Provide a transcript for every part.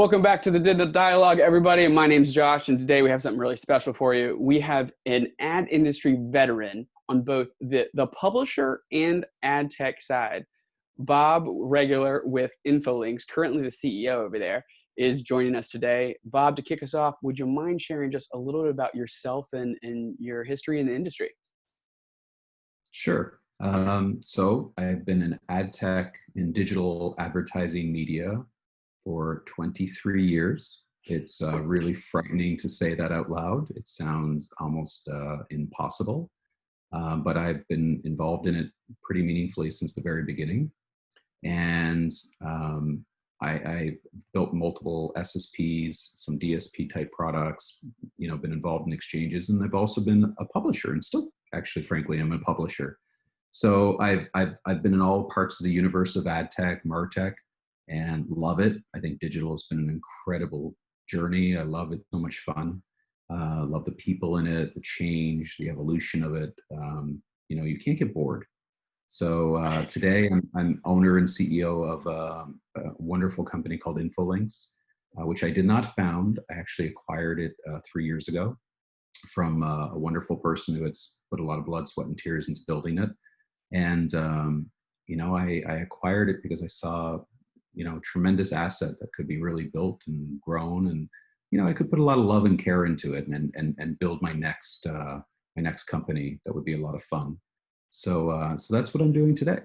Welcome back to the Digital Dialogue, everybody. My name's Josh, and today we have something really special for you. We have an ad industry veteran on both the publisher and ad tech side. Bob Regular with Infolinks, currently the CEO over there, is joining us today. Bob, to kick us off, would you mind sharing just a little bit about yourself and your history in the industry? Sure. So I've been in ad tech and digital advertising media for 23 years. It's really frightening to say that out loud. It sounds almost impossible, but I've been involved in it pretty meaningfully since the very beginning. And I built multiple SSPs, some DSP type products, been involved in exchanges, and I've also been a publisher, and still actually, frankly, I'm a publisher. So I've been in all parts of the universe of ad tech, martech, and love it. I think digital has been an incredible journey. I love it, so much fun. Love the people in it, the change, the evolution of it. You can't get bored. So today I'm owner and CEO of a wonderful company called Infolinks, which I did not found. I actually acquired it 3 years ago from a wonderful person who had put a lot of blood, sweat, and tears into building it. And, I acquired it because I saw, a tremendous asset that could be really built and grown. And, I could put a lot of love and care into it and build my next company that would be a lot of fun. So that's what I'm doing today.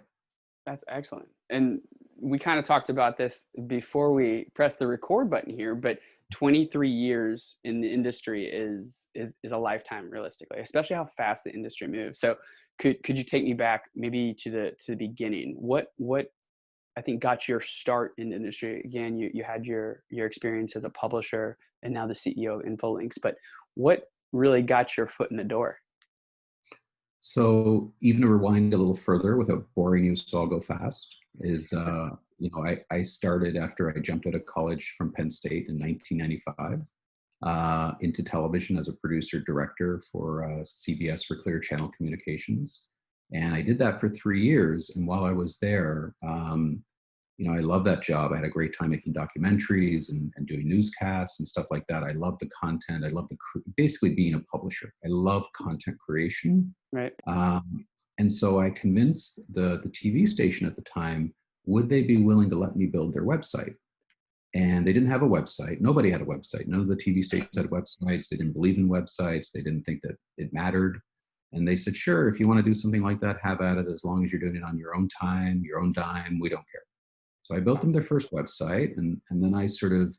That's excellent. And we kind of talked about this before we press the record button here, but 23 years in the industry is a lifetime, realistically, especially how fast the industry moves. So could you take me back maybe to the beginning? What I think got your start in the industry? Again, you had your experience as a publisher and now the CEO of Infolinks, but what really got your foot in the door? So even to rewind a little further without boring you, so I'll go fast, is, I started after I jumped out of college from Penn State in 1995 into television as a producer director for CBS for Clear Channel Communications. And I did that for 3 years. And while I was there, I loved that job. I had a great time making documentaries and doing newscasts and stuff like that. I loved the content. I loved basically being a publisher. I love content creation. Right. And so I convinced the TV station at the time, would they be willing to let me build their website? And they didn't have a website. Nobody had a website. None of the TV stations had websites. They didn't believe in websites. They didn't think that it mattered. And they said, sure, if you want to do something like that, have at it, as long as you're doing it on your own time, your own dime, we don't care. So I built them their first website, and then I sort of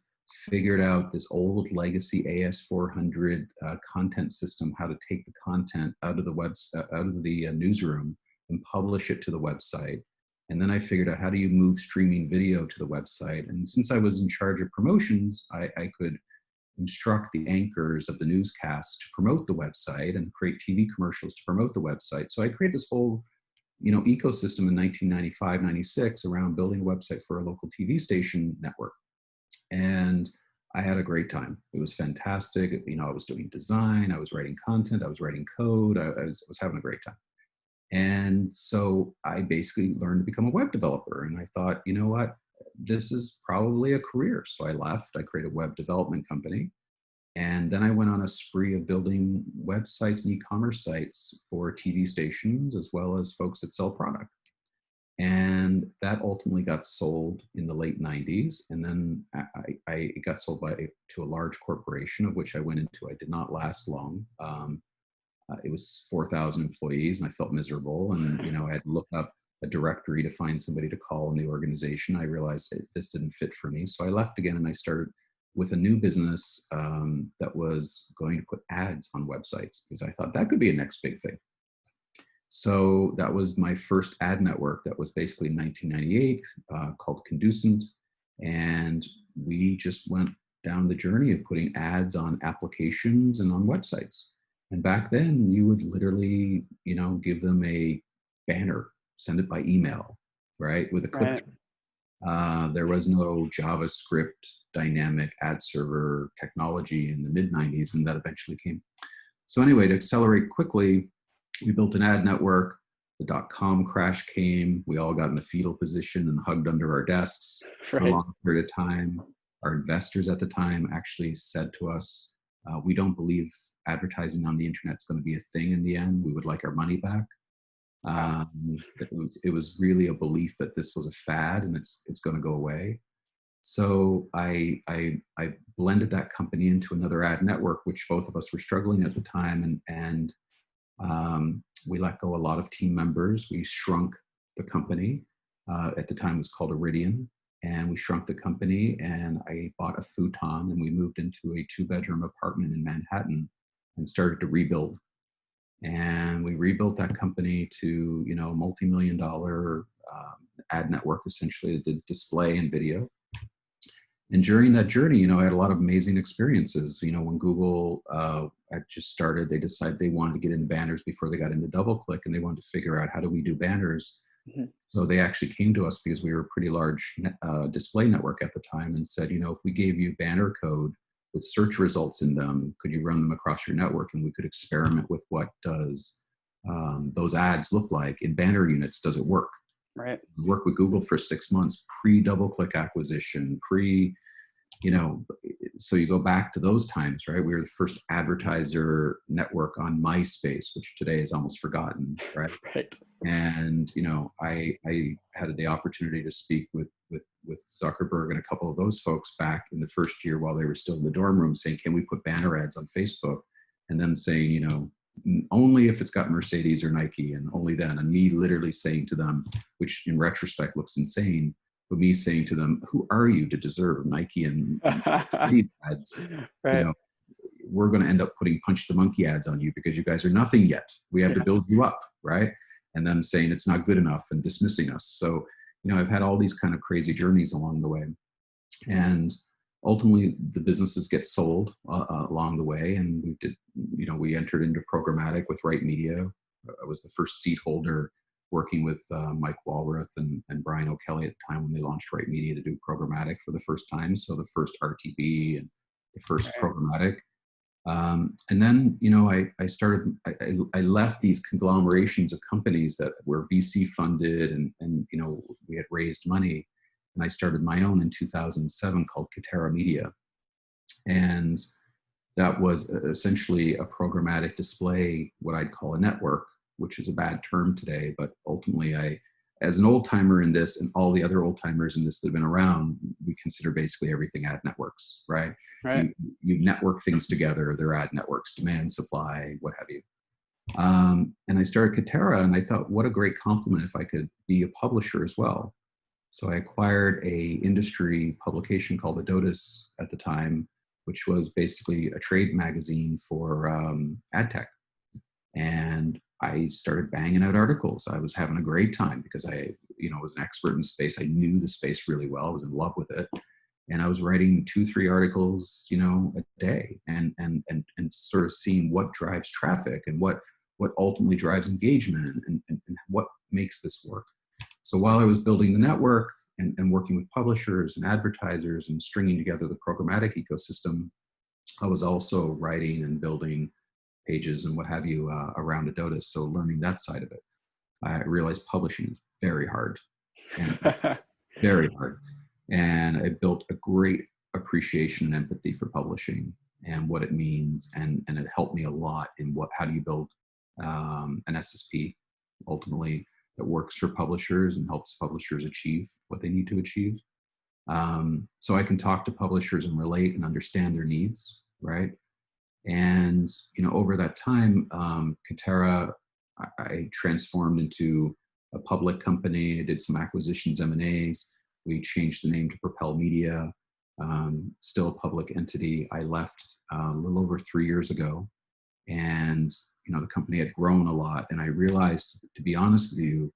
figured out this old legacy AS400 content system, how to take the content out of the newsroom and publish it to the website. And then I figured out how do you move streaming video to the website. And since I was in charge of promotions, I could instruct the anchors of the newscast to promote the website and create TV commercials to promote the website. So I created this whole ecosystem in 1995, 96 around building a website for a local TV station network. And I had a great time. It was fantastic. I was doing design, I was writing content, I was writing code, I was having a great time. And so I basically learned to become a web developer. And I thought, you know what, this is probably a career. So I left, I created a web development company. And then I went on a spree of building websites and e-commerce sites for TV stations, as well as folks that sell product. And that ultimately got sold in the late 90s. And then I got sold to a large corporation, of which I went into. I did not last long. It was 4,000 employees, and I felt miserable. And I had to look up a directory to find somebody to call in the organization. I realized this didn't fit for me. So I left again, and I started with a new business that was going to put ads on websites, because I thought that could be a next big thing. So that was my first ad network. That was basically in 1998, called Conducent. And we just went down the journey of putting ads on applications and on websites. And back then you would literally, give them a banner, send it by email, right? With a click through. There was no JavaScript dynamic ad server technology in the mid 90s, and that eventually came. So anyway, to accelerate quickly, we built an ad network. The .com crash came. We all got in the fetal position and hugged under our desks for a long period of time. Our investors at the time actually said to us, we don't believe advertising on the internet is going to be a thing in the end. We would like our money back. Wow. It was really a belief that this was a fad and it's going to go away. So I blended that company into another ad network, which both of us were struggling at the time, and we let go a lot of team members. We shrunk the company. At the time, it was called Iridian, and we shrunk the company. And I bought a futon, and we moved into a 2-bedroom apartment in Manhattan, and started to rebuild. And we rebuilt that company to, you know, multi-million-dollar ad network, essentially. It did display and video. And during that journey, you know, I had a lot of amazing experiences. You know, when Google had just started, they decided they wanted to get into banners before they got into DoubleClick, and they wanted to figure out how do we do banners. Mm-hmm. So they actually came to us because we were a pretty large display network at the time, and said, you know, if we gave you banner code with search results in them, could you run them across your network, and we could experiment with what does those ads look like in banner units? Does it work? Right. We worked with Google for 6 months, pre-DoubleClick acquisition, you know, so you go back to those times, right? We were the first advertiser network on MySpace, which today is almost forgotten, right? Right. And, you know, I had the opportunity to speak with Zuckerberg and a couple of those folks back in the first year while they were still in the dorm room, saying, can we put banner ads on Facebook? And them saying, you know, only if it's got Mercedes or Nike, and only then. And me literally saying to them, which in retrospect looks insane, but me saying to them, who are you to deserve Nike and Mercedes ads? Right. You know, we're going to end up putting Punch the Monkey ads on you because you guys are nothing yet. We have to build you up, right? And them saying it's not good enough and dismissing us. So, you know, I've had all these kind of crazy journeys along the way. And ultimately, the businesses get sold along the way. And we did, you know, we entered into programmatic with Right Media. I was the first seat holder working with Mike Walrath and Brian O'Kelly at the time when they launched Right Media to do programmatic for the first time. So the first RTB and the first programmatic. And then, you know, I left these conglomerations of companies that were VC funded and, you know, we had raised money. And I started my own in 2007 called Katera Media. And that was essentially a programmatic display, what I'd call a network, which is a bad term today. But ultimately, as an old timer in this and all the other old timers in this that have been around, we consider basically everything ad networks, right? Right. You network things together, they're ad networks, demand, supply, what have you. And I started Katera, and I thought, what a great compliment if I could be a publisher as well. So I acquired a industry publication called Adotas at the time, which was basically a trade magazine for ad tech. And I started banging out articles. I was having a great time because I, you know, was an expert in space. I knew the space really well. I was in love with it. And I was writing 2-3 articles, you know, a day and sort of seeing what drives traffic and what ultimately drives engagement and what makes this work. So while I was building the network and working with publishers and advertisers and stringing together the programmatic ecosystem, I was also writing and building pages and what have you around Adotas. So learning that side of it, I realized publishing is very hard and very hard. And I built a great appreciation and empathy for publishing and what it means. And it helped me a lot in how do you build an SSP ultimately that works for publishers and helps publishers achieve what they need to achieve. So I can talk to publishers and relate and understand their needs, right? And, you know, over that time, Katera, I transformed into a public company. I did some acquisitions, M&As. We changed the name to Propel Media, still a public entity. I left a little over 3 years ago. And, you know, the company had grown a lot. And I realized, to be honest with you,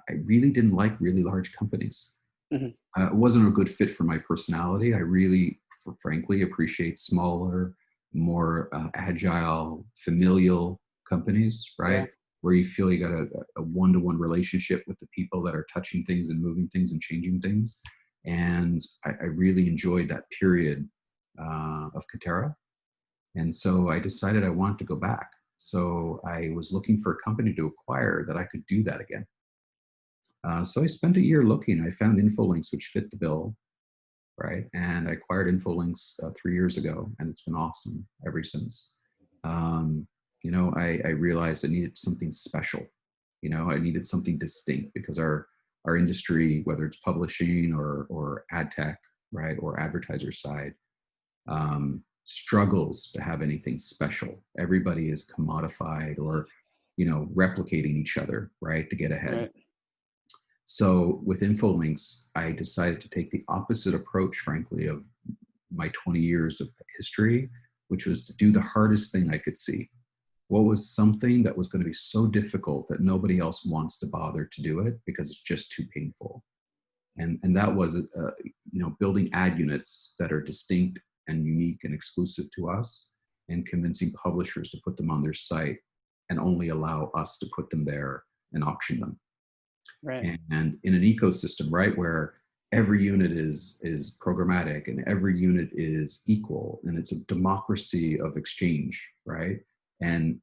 I really didn't like really large companies. Mm-hmm. It wasn't a good fit for my personality. I really, frankly, appreciate smaller, more agile, familial companies, right? Yeah. Where you feel you got a one-to-one relationship with the people that are touching things and moving things and changing things. And I really enjoyed that period of Katera. And so I decided I wanted to go back. So I was looking for a company to acquire that I could do that again. So I spent a year looking. I found infolinks, which fit the bill. right? And I acquired Infolinks 3 years ago, and it's been awesome ever since. Um, I realized I needed something special. I needed something distinct because our industry, whether it's publishing or ad tech, right, or advertiser side, struggles to have anything special. Everybody is commodified or, replicating each other, right, to get ahead. Right. So with Infolinks, I decided to take the opposite approach, frankly, of my 20 years of history, which was to do the hardest thing I could see. What was something that was going to be so difficult that nobody else wants to bother to do it because it's just too painful. And that was, building ad units that are distinct and unique and exclusive to us, and convincing publishers to put them on their site and only allow us to put them there and auction them. Right. And in an ecosystem, right, where every unit is programmatic and every unit is equal, and it's a democracy of exchange, right? And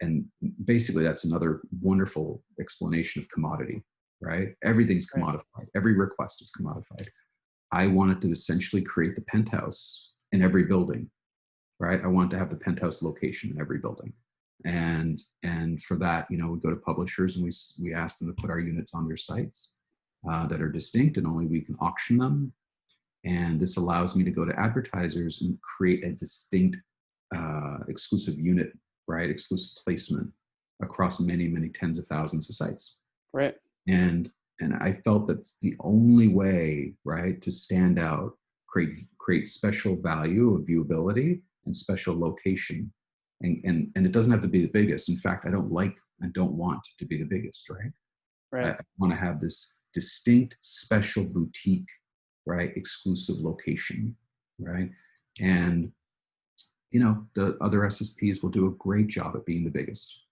basically that's another wonderful explanation of commodity, right? Everything's Right. commodified. Every request is commodified. I wanted to essentially create the penthouse in every building, right? I wanted to have the penthouse location in every building. And for that, we go to publishers and we ask them to put our units on their sites that are distinct, and only we can auction them. And this allows me to go to advertisers and create a distinct exclusive unit, right? Exclusive placement across many, many tens of thousands of sites. Right. And I felt that's the only way, right, to stand out, create special value of viewability and special location. And it doesn't have to be the biggest. In fact, I don't want to be the biggest, right? Right. I want to have this distinct, special boutique, right, exclusive location, right? And the other SSPs will do a great job at being the biggest,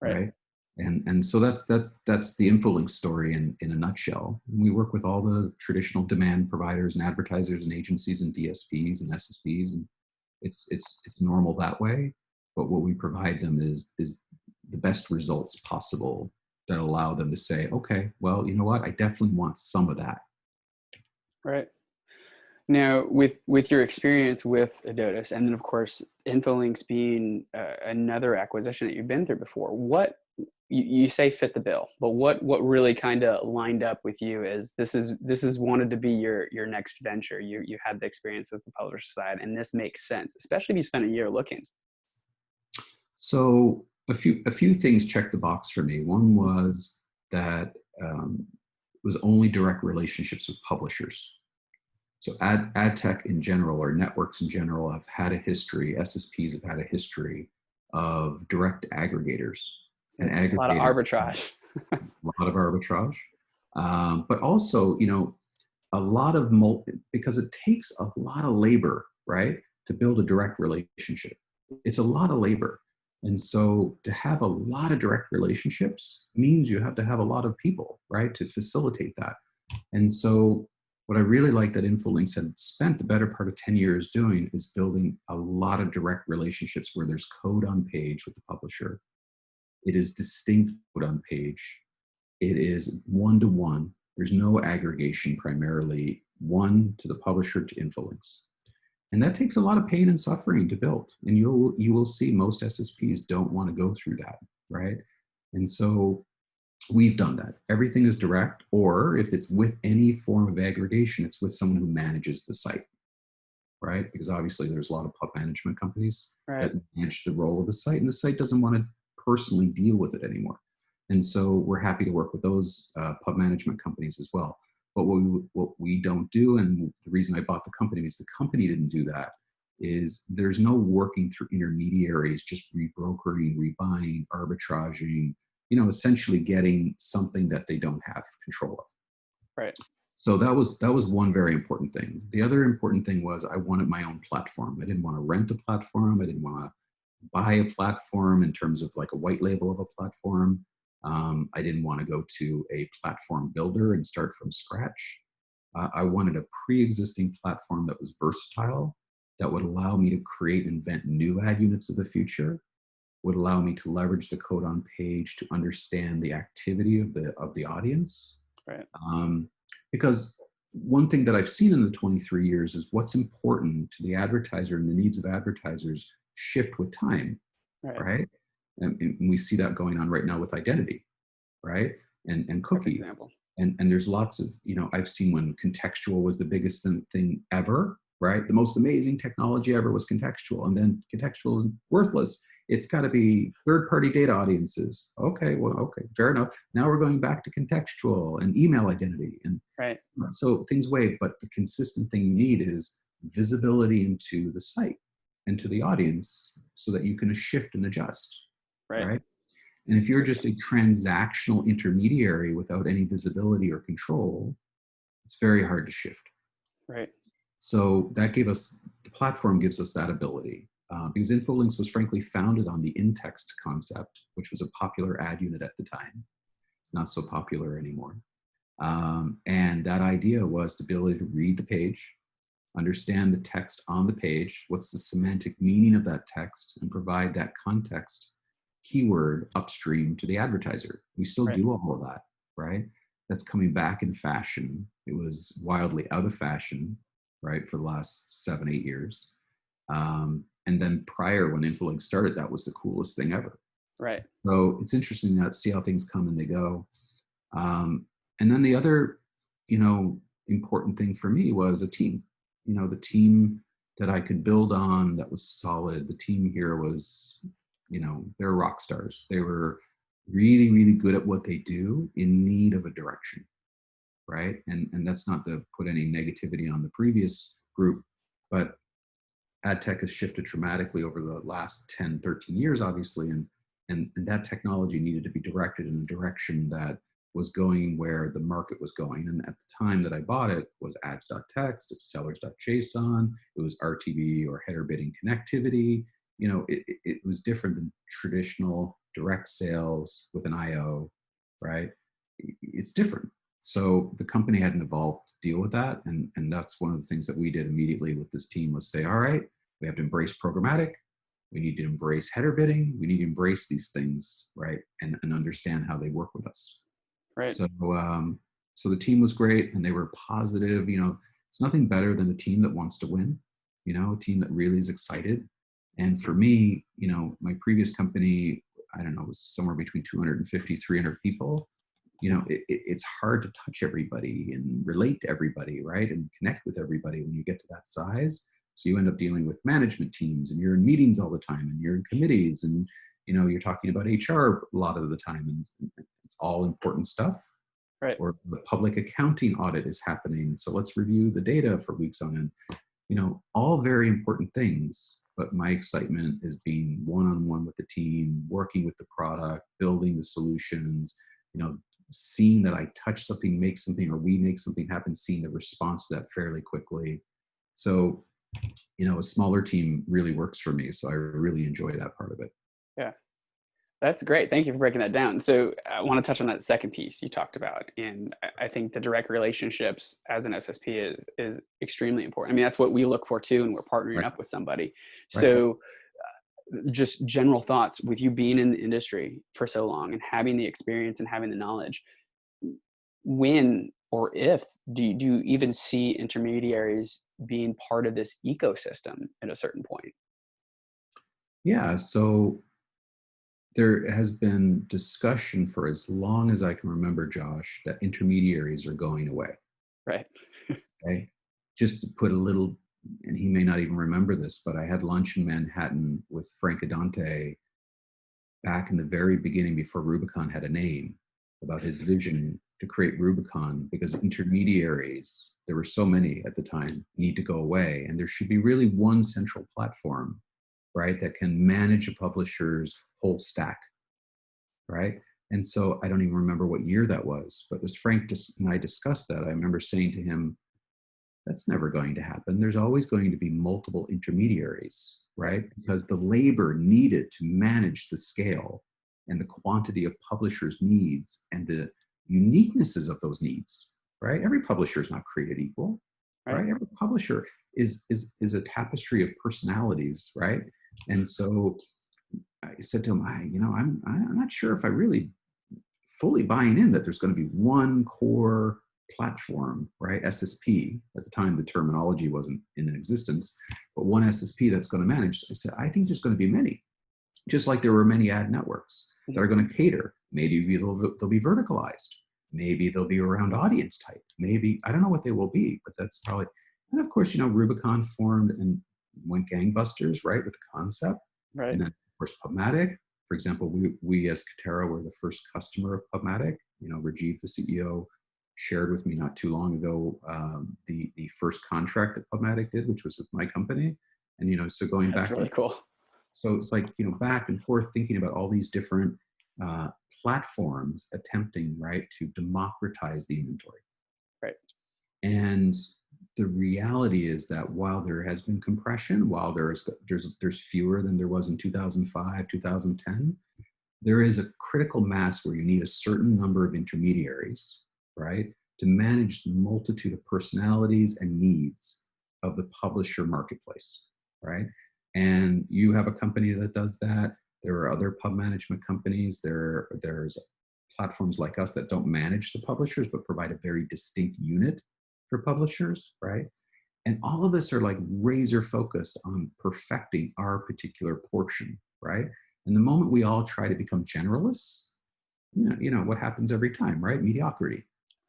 right? And so that's the Infolinks story in a nutshell. We work with all the traditional demand providers and advertisers and agencies and DSPs and SSPs, and it's normal that way. But what we provide them is the best results possible that allow them to say, okay, well, you know what, I definitely want some of that. Right. Now, with your experience with Adotas, and then of course Infolinks being another acquisition that you've been through before, what you say fit the bill, but what really kind of lined up with you is this is wanted to be your next venture. You had the experience with the publisher side, and this makes sense, especially if you spent a year looking. So a few things checked the box for me. One was that it was only direct relationships with publishers. So ad tech in general, or networks in general, have had a history, SSPs have had a history of direct aggregators. And A lot of arbitrage. a lot of arbitrage. But also, a lot of, because it takes a lot of labor, right, to build a direct relationship. It's a lot of labor. And so to have a lot of direct relationships means you have to have a lot of people, right, to facilitate that. And so what I really like that Infolinks had spent the better part of 10 years doing is building a lot of direct relationships where there's code on page with the publisher. It is distinct code on page. It is one-to-one. There's no aggregation, primarily one to the publisher to Infolinks. And that takes a lot of pain and suffering to build. And you will see most SSPs don't want to go through that, right? And so we've done that. Everything is direct, or if it's with any form of aggregation, it's with someone who manages the site, right? Because obviously there's a lot of pub management companies that manage the role of the site, and the site doesn't want to personally deal with it anymore. And so we're happy to work with those pub management companies as well. But what we don't do, and the reason I bought the company is the company didn't do that, is there's no working through intermediaries, just rebrokering, rebuying, arbitraging, essentially getting something that they don't have control of. Right. So that was one very important thing. The other important thing was I wanted my own platform. I didn't want to rent a platform. I didn't want to buy a platform in terms of like a white label of a platform. I didn't want to go to a platform builder and start from scratch. I wanted a pre-existing platform that was versatile, that would allow me to create and invent new ad units of the future, would allow me to leverage the code on page to understand the activity of the audience. Right. Because one thing that I've seen in the 23 years is what's important to the advertiser and the needs of advertisers shift with time, Right. right? And we see that going on right now with identity, right? And Perfect cookies. example. And there's lots of, I've seen when contextual was the biggest thing ever, right? The most amazing technology ever was contextual. And then contextual is worthless. It's got to be third-party data audiences. Okay, well, okay, fair enough. Now we're going back to contextual and email identity. And Right. so things wave, but the consistent thing you need is visibility into the site and to the audience so that you can shift and adjust, Right. right? And if you're just a transactional intermediary without any visibility or control, it's very hard to shift. Right. So that gave us, the platform gives us that ability. Because infolinks was frankly founded on the in-text concept, which was a popular ad unit at the time. It's not so popular anymore. And that idea was the ability to read the page, understand the text on the page, what's the semantic meaning of that text, and provide that context keyword upstream to the advertiser. We still Right. do all of that, right? That's coming back in fashion. It was wildly out of fashion, right, for the last 7-8 years. And then prior, when Infolinks started, that was the coolest thing ever. Right. So it's interesting to see how things come and they go. And then the other, important thing for me was a team. The team that I could build on that was solid. The team here was, they're rock stars. They were really, really good at what they do, in need of a direction, right? And that's not to put any negativity on the previous group, but ad tech has shifted dramatically over the last 10, 13 years, obviously, and that technology needed to be directed in a direction that was going where the market was going. And at the time that I bought it was ads.txt, it's sellers.json, it was RTB or header bidding connectivity. It was different than traditional direct sales with an IO, right? It's different. So the company hadn't evolved to deal with that. And that's one of the things that we did immediately with this team was say, all right, we have to embrace programmatic. We need to embrace header bidding. We need to embrace these things, right? And understand how they work with us. Right. So, so the team was great and they were positive. It's nothing better than a team that wants to win, a team that really is excited. And for me, my previous company, I don't know, was somewhere between 250, 300 people. It's hard to touch everybody and relate to everybody, right? And connect with everybody when you get to that size. So you end up dealing with management teams and you're in meetings all the time and you're in committees and, you're talking about HR a lot of the time and it's all important stuff. Right. Or the public accounting audit is happening. So let's review the data for weeks on end. All very important things. But my excitement is being one-on-one with the team, working with the product, building the solutions, seeing that I touch something, make something, or we make something happen, seeing the response to that fairly quickly. So, a smaller team really works for me. So I really enjoy that part of it. Yeah. That's great. Thank you for breaking that down. So I want to touch on that second piece you talked about. And I think the direct relationships as an SSP is extremely important. I mean, that's what we look for too, and we're partnering Right. up with somebody. Right. So just general thoughts with you being in the industry for so long and having the experience and having the knowledge, when or if do you even see intermediaries being part of this ecosystem at a certain point? Yeah. So there has been discussion for as long as I can remember, Josh, that intermediaries are going away. Right. Okay. Just to put a little, and he may not even remember this, but I had lunch in Manhattan with Frank Adante back in the very beginning before Rubicon had a name, about his vision to create Rubicon, because intermediaries, there were so many at the time, need to go away. And there should be really one central platform, right, that can manage a publisher's whole stack, right? And so I don't even remember what year that was, but as Frank and I discussed that, I remember saying to him, that's never going to happen. There's always going to be multiple intermediaries, right? Because the labor needed to manage the scale and the quantity of publishers' needs and the uniquenesses of those needs, right? Every publisher is not created equal, right? Every publisher is a tapestry of personalities, right? And so I said to him, I'm not sure if I really fully buying in that there's going to be one core platform, right? SSP. At the time, the terminology wasn't in existence, but one SSP that's going to manage. I said, I think there's going to be many, just like there were many ad networks that are going to cater. Maybe they'll be verticalized. Maybe they'll be around audience type. Maybe, I don't know what they will be, but that's probably, and of course, Rubicon formed and went gangbusters, right, with the concept. Right. And then, of course, PubMatic. For example, we as Katera were the first customer of PubMatic. Rajiv, the CEO, shared with me not too long ago the first contract that PubMatic did, which was with my company. And so going That's back, really cool. So it's like back and forth thinking about all these different platforms attempting, right, to democratize the inventory. Right. And the reality is that while there has been compression, while there's fewer than there was in 2005, 2010, there is a critical mass where you need a certain number of intermediaries, right, to manage the multitude of personalities and needs of the publisher marketplace, right? And you have a company that does that. There are other pub management companies. There's platforms like us that don't manage the publishers, but provide a very distinct unit for publishers, right? And all of us are like razor focused on perfecting our particular portion, right? And the moment we all try to become generalists, what happens every time, right? Mediocrity.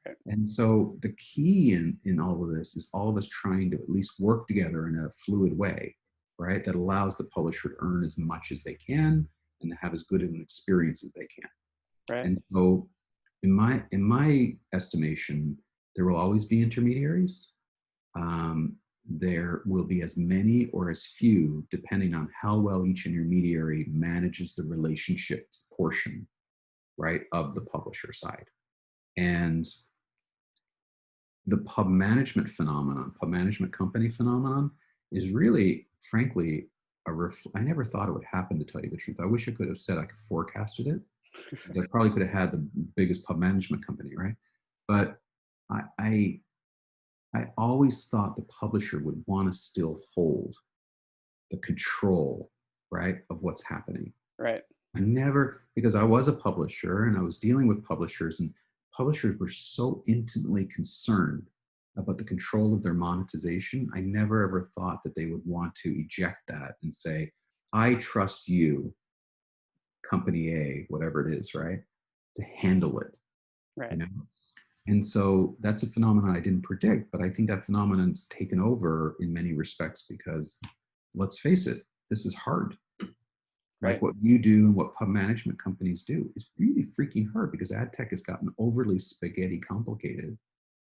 Right. And so the key in all of this is all of us trying to at least work together in a fluid way, right? That allows the publisher to earn as much as they can and to have as good an experience as they can. Right. And so in my estimation, there will always be intermediaries. There will be as many or as few, depending on how well each intermediary manages the relationships portion, right, of the publisher side. And the pub management company phenomenon is really, frankly, I never thought it would happen, to tell you the truth. I wish I could have said I could forecasted it. I probably could have had the biggest pub management company, right? But I always thought the publisher would want to still hold the control, right, of what's happening. Right. Because I was a publisher and I was dealing with publishers, and publishers were so intimately concerned about the control of their monetization. I never ever thought that they would want to eject that and say, I trust you, company A, whatever it is, right, to handle it. Right. And so that's a phenomenon I didn't predict, but I think that phenomenon's taken over in many respects because, let's face it, this is hard. Right. Like what you do and what pub management companies do is really freaking hard because ad tech has gotten overly spaghetti complicated,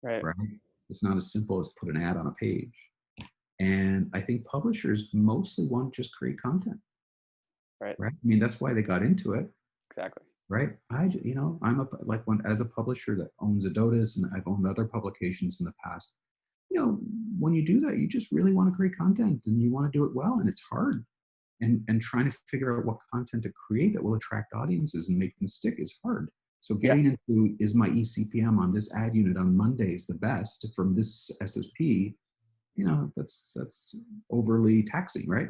Right. right? It's not as simple as put an ad on a page. And I think publishers mostly want to just create content. Right. I mean, that's why they got into it. Exactly. Right. I'm as a publisher that owns Adotas, and I've owned other publications in the past. When you do that, you just really want to create content and you want to do it well, and it's hard. And trying to figure out what content to create that will attract audiences and make them stick is hard. So getting into, is my eCPM on this ad unit on Mondays the best from this SSP? That's overly taxing, right?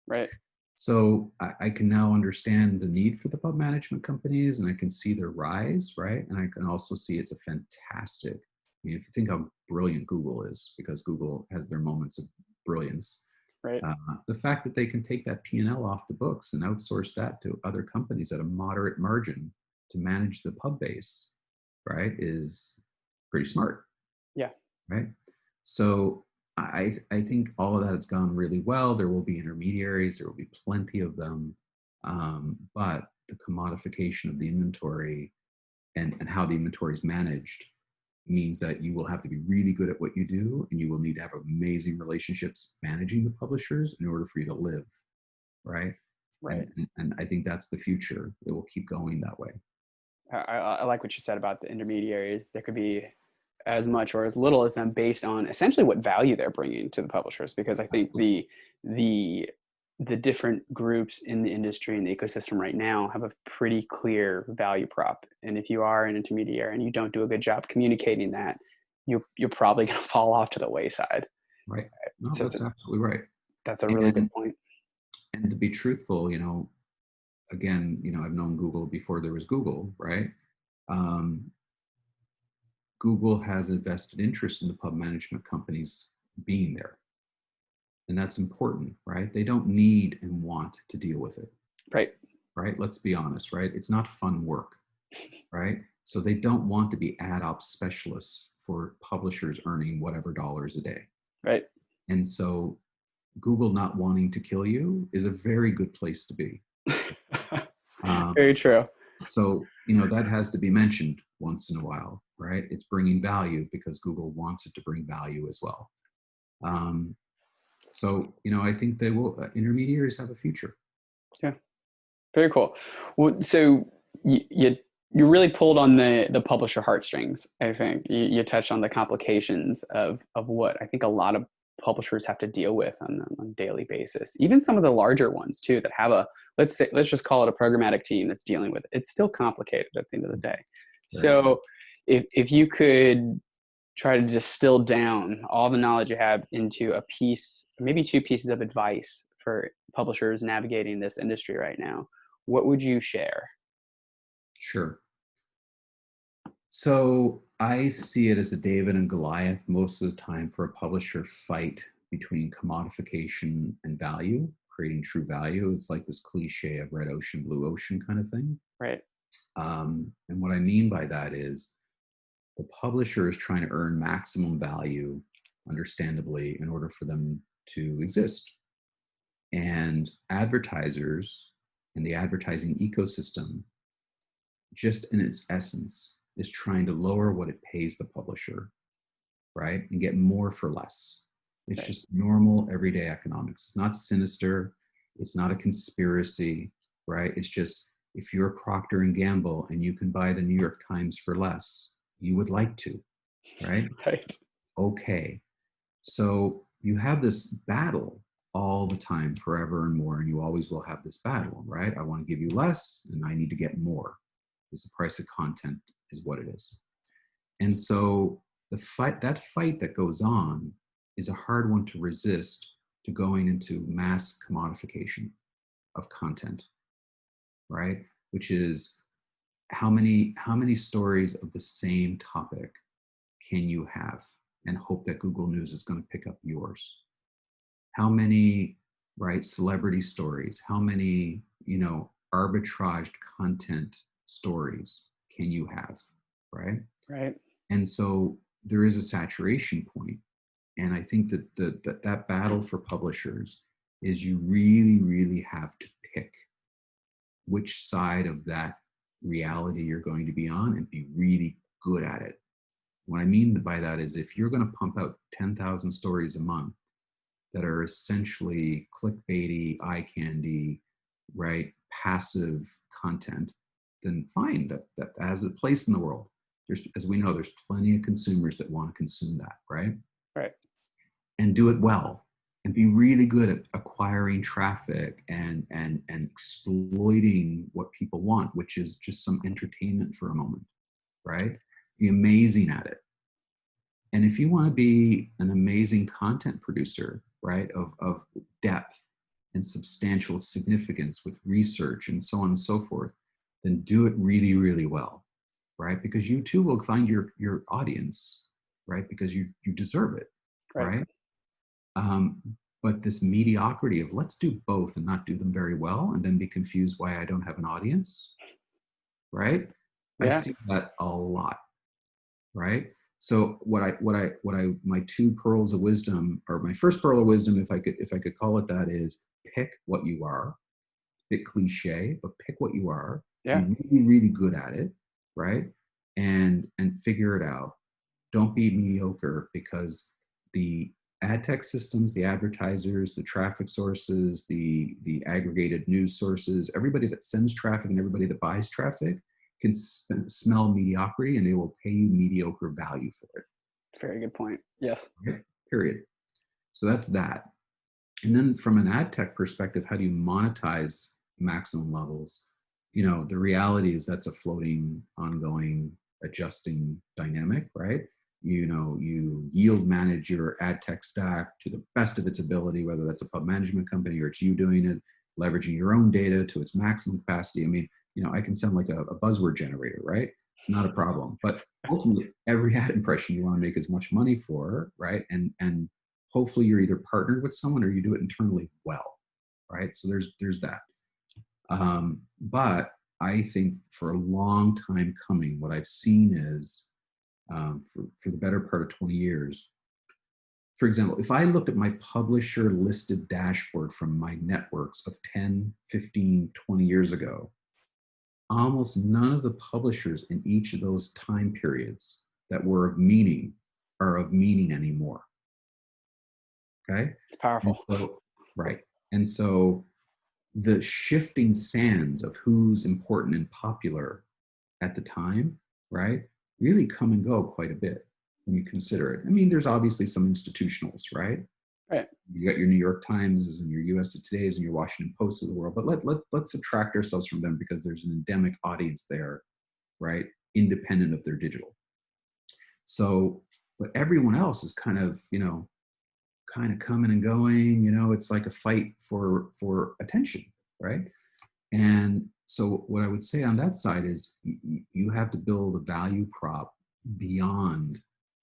Right. So I can now understand the need for the pub management companies, and I can see their rise, right? And I can also see it's a fantastic, if you think how brilliant Google is, because Google has their moments of brilliance. Right. The fact that they can take that P&L off the books and outsource that to other companies at a moderate margin to manage the pub base, right, is pretty smart. Yeah. Right. So I think all of that has gone really well. There will be intermediaries. There will be plenty of them. But the commodification of the inventory and how the inventory is managed means that you will have to be really good at what you do, and you will need to have amazing relationships managing the publishers in order for you to live. Right. Right. And I think that's the future. It will keep going that way. I like what you said about the intermediaries. There could be as much or as little as them based on essentially what value they're bringing to the publishers, because I think the different groups in the industry and the ecosystem right now have a pretty clear value prop, and if you are an intermediary and you don't do a good job communicating that, you're probably going to fall off to the wayside. Right. No, So that's absolutely right. That's a really good point. And to be truthful, again, I've known Google before there was Google, right? Google has a vested interest in the pub management companies being there. And that's important, right? They don't need and want to deal with it. Right. Right? Let's be honest, right? It's not fun work, right? So they don't want to be ad ops specialists for publishers earning whatever dollars a day. Right. And so Google not wanting to kill you is a very good place to be. Very true. So, you know, that has to be mentioned once in a while, right? It's bringing value because Google wants it to bring value as well. So, you know, I think they will, intermediaries have a future. Yeah. Very cool. Well, so you really pulled on the publisher heartstrings. I think you touched on the complications of what I think a lot of publishers have to deal with on a daily basis. Even some of the larger ones too that have a let's just call it a programmatic team that's dealing with it. It's still complicated at the end of the day. Right. So if you could try to distill down all the knowledge you have into a piece, maybe two pieces of advice for publishers navigating this industry right now, what would you share? Sure. So I see it as a David and Goliath most of the time for a publisher fight between commodification and value, creating true value. It's like this cliche of red ocean, blue ocean kind of thing. Right. And what I mean by that is the publisher is trying to earn maximum value, understandably, in order for them to exist. And advertisers and the advertising ecosystem, just in its essence, is trying to lower what it pays the publisher, right? And get more for less. It's Right. just normal everyday economics. It's not sinister. It's not a conspiracy, right? It's just, if you're Procter and Gamble and you can buy the New York Times for less, you would like to, right? Right. Okay. So you have this battle all the time, forever and more, and you always will have this battle, right? I want to give you less and I need to get more, because the price of content is what it is. And so that fight that goes on is a hard one to resist, to going into mass commodification of content, right? Which is how many stories of the same topic can you have and hope that Google News is going to pick up yours? How many, right, celebrity stories? How many, you know, arbitraged content stories can you have, right? Right. And so there is a saturation point. And I think that that battle for publishers is you really, really have to pick which side of that reality you're going to be on and be really good at it. What I mean by that is, if you're going to pump out 10,000 stories a month that are essentially clickbaity, eye candy, right, passive content, then fine, that has a place in the world. There's, as we know, there's plenty of consumers that want to consume that, right? Right. And do it well, and be really good at acquiring traffic and exploiting what people want, which is just some entertainment for a moment, right? Be amazing at it. And if you want to be an amazing content producer, right, of depth and substantial significance with research and so on and so forth, then do it really, really well, right? Because you too will find your audience, right? Because you deserve it, right? But this mediocrity of let's do both and not do them very well and then be confused why I don't have an audience, right? Yeah. I see that a lot, right? So my two pearls of wisdom, or my first pearl of wisdom, if I could call it that, is pick what you are. A bit cliche, but pick what you are. Yeah. Be really, really good at it, right? And figure it out. Don't be mediocre, because the ad tech systems, the advertisers, the traffic sources, the aggregated news sources, everybody that sends traffic and everybody that buys traffic can smell mediocrity, and they will pay you mediocre value for it. Very good point. Yes. Right? Period. So that's that. And then from an ad tech perspective, how do you monetize maximum levels? You know, the reality is that's a floating, ongoing, adjusting dynamic, right? You know, you yield manage your ad tech stack to the best of its ability, whether that's a pub management company or it's you doing it, leveraging your own data to its maximum capacity. I mean, you know, I can sound like a buzzword generator, right? It's not a problem. But ultimately, every ad impression you want to make as much money for, right? And hopefully you're either partnered with someone or you do it internally well, right? So there's that. But I think for a long time coming, what I've seen is for the better part of 20 years, for example, if I looked at my publisher listed dashboard from my networks of 10, 15, 20 years ago, almost none of the publishers in each of those time periods that were of meaning are of meaning anymore. Okay? It's powerful. Right. And so the shifting sands of who's important and popular at the time, right, really come and go quite a bit when you consider it. I mean, there's obviously some institutionals, right? Right. You got your New York Times and your USA Today's and your Washington Post of the world, but let's subtract ourselves from them because there's an endemic audience there, right, independent of their digital. So, but everyone else is kind of, kind of coming and going, it's like a fight for attention, right? And so what I would say on that side is you have to build a value prop beyond,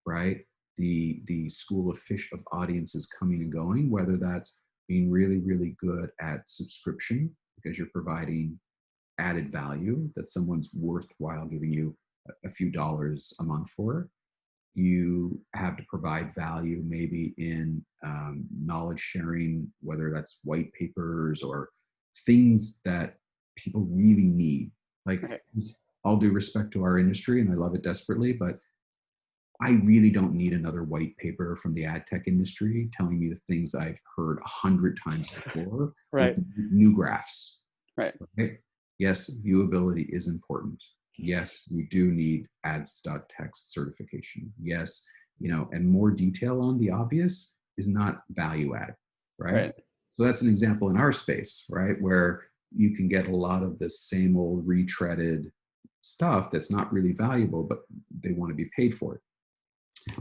right, the school of fish of audiences coming and going, whether that's being really, really good at subscription because you're providing added value that someone's worthwhile giving you a few dollars a month for. You have to provide value maybe in knowledge sharing, whether that's white papers or things that people really need. Like, Right. all due respect to our industry, and I love it desperately, but I really don't need another white paper from the ad tech industry telling me the things I've heard 100 times before Right. with new graphs. Right. Right? Yes, viewability is important. Yes, we do need ads.text certification. Yes, and more detail on the obvious is not value add, right? Right. So that's an example in our space, right, where you can get a lot of the same old retreaded stuff that's not really valuable, but they want to be paid for it.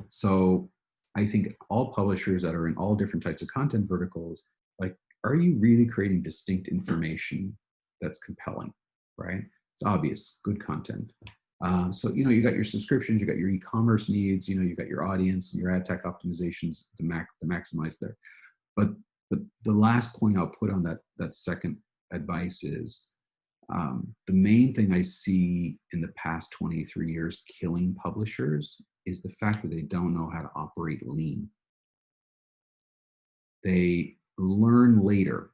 So I think all publishers that are in all different types of content verticals, like, are you really creating distinct information that's compelling, right? It's obvious, good content. So, you got your subscriptions, you got your e-commerce needs, you got your audience and your ad tech optimizations to maximize there. But the last point I'll put on that second advice is the main thing I see in the past 23 years killing publishers is the fact that they don't know how to operate lean. They learn later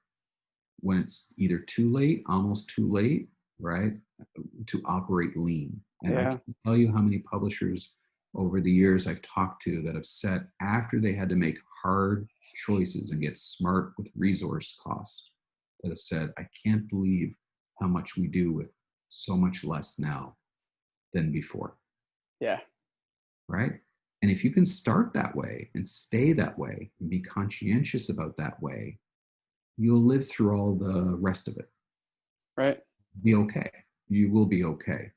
when it's either too late, almost too late, right, to operate lean. And I can tell you how many publishers over the years I've talked to that have said after they had to make hard choices and get smart with resource costs, that have said, I can't believe how much we do with so much less now than before. Yeah. Right? And if you can start that way and stay that way and be conscientious about that way, you'll live through all the rest of it. Right. Be okay. You will be okay.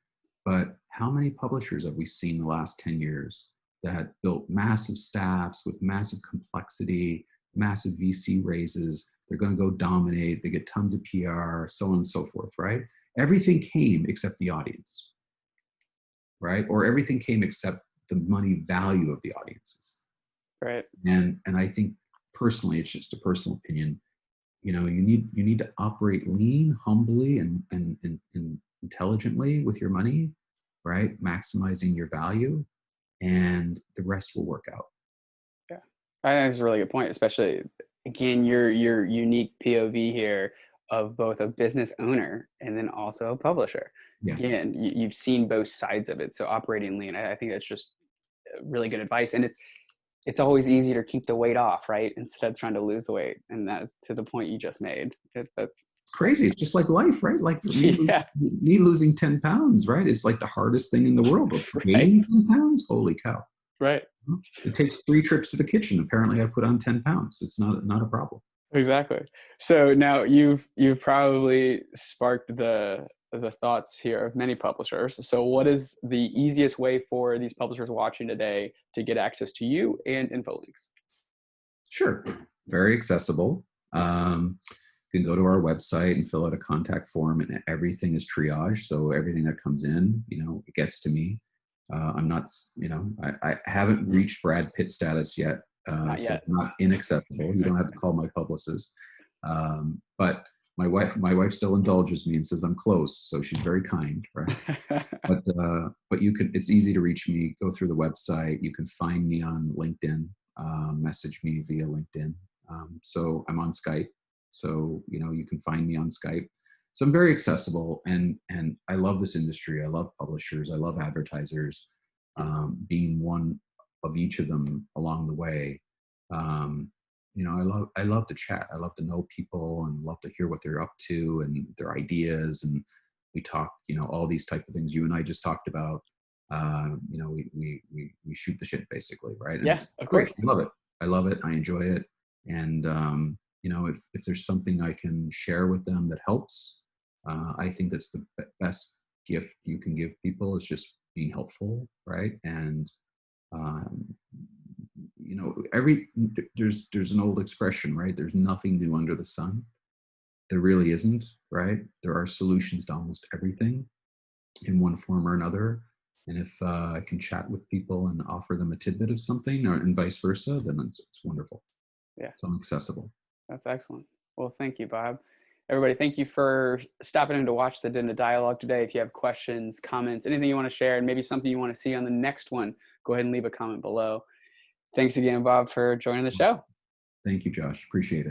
But how many publishers have we seen the last 10 years that built massive staffs with massive complexity, massive VC raises? They're going to go dominate. They get tons of PR, so on and so forth, right? Everything came except the audience, right? Or everything came except the money value of the audiences. Right. And I think personally, it's just a personal opinion, you need to operate lean, humbly, and intelligently with your money, right? Maximizing your value, and the rest will work out. Yeah, I think that's a really good point, especially again your unique POV here of both a business owner and then also a publisher. Yeah. Again, you've seen both sides of it. So operating lean, I think that's just really good advice. And it's always easier to keep the weight off, right? Instead of trying to lose the weight. And that's to the point you just made. That's crazy. It's just like life, right? Like for me, yeah. me losing 10 pounds, right? It's like the hardest thing in the world. But gaining 10 pounds, holy cow. Right. It takes 3 trips to the kitchen. Apparently I put on 10 pounds. It's not a problem. Exactly. So now you've probably sparked the thoughts here of many publishers. So what is the easiest way for these publishers watching today to get access to you and infolinks? Sure. Very accessible. The can go to our website and fill out a contact form, and everything is triaged. So everything that comes in, it gets to me. I'm not, I haven't reached Brad Pitt status yet. Not So yet. not inaccessible. You don't have to call my publicist. But my wife still indulges me and says I'm close. So she's very kind, right? But it's easy to reach me. Go through the website. You can find me on LinkedIn, message me via LinkedIn. So I'm on Skype. So, you can find me on Skype. So I'm very accessible, and I love this industry. I love publishers. I love advertisers, being one of each of them along the way. I love to chat. I love to know people and love to hear what they're up to and their ideas. And we talk, all these type of things you and I just talked about. We shoot the shit basically, right? And Yeah, it's of great. course. I love it. I love it. I enjoy it. And if there's something I can share with them that helps, I think that's the best gift you can give people, is just being helpful, right? And um, there's an old expression, right? There's nothing new under the sun. There really isn't, right? There are solutions to almost everything in one form or another. And if I can chat with people and offer them a tidbit of something, and vice versa, then it's wonderful. Yeah, It's accessible. that's excellent. Well, thank you, Bob. Everybody, thank you for stopping in to watch the diDNA dialogue today. If you have questions, comments, anything you want to share, and maybe something you want to see on the next one, go ahead and leave a comment below. Thanks again, Bob, for joining the show. Thank you, Josh. Appreciate it.